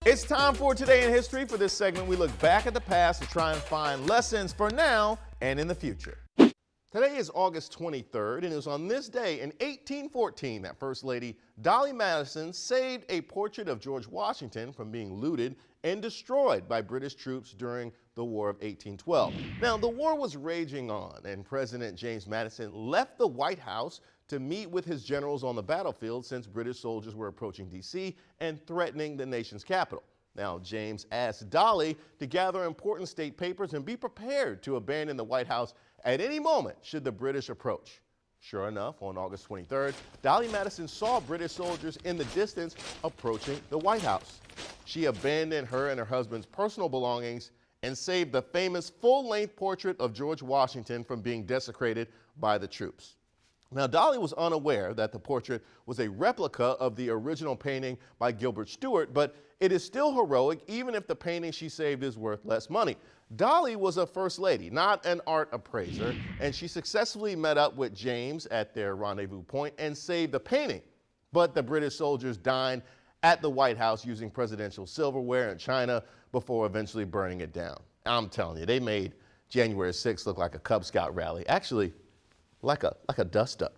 It's time for Today in History. For this segment, we look back at the past to try and find lessons for now and in the future. Today is August 23rd, and it was on this day in 1814 that First Lady Dolley Madison saved a portrait of George Washington from being looted and destroyed by British troops during the War of 1812. Now, the war was raging on, and President James Madison left the White House to meet with his generals on the battlefield since British soldiers were approaching D.C. and threatening the nation's capital. Now, James asked Dolley to gather important state papers and be prepared to abandon the White House at any moment should the British approach. Sure enough, on August 23rd, Dolley Madison saw British soldiers in the distance approaching the White House. She abandoned her and her husband's personal belongings and saved the famous full-length portrait of George Washington from being desecrated by the troops. Now, Dolley was unaware that the portrait was a replica of the original painting by Gilbert Stuart, but it is still heroic even if the painting she saved is worth less money. Dolley was a first lady, not an art appraiser, and she successfully met up with James at their rendezvous point and saved the painting. But the British soldiers dined at the White House using presidential silverware and china before eventually burning it down. I'm telling you, they made January 6th look like a Cub Scout rally. Actually, like a dust-up.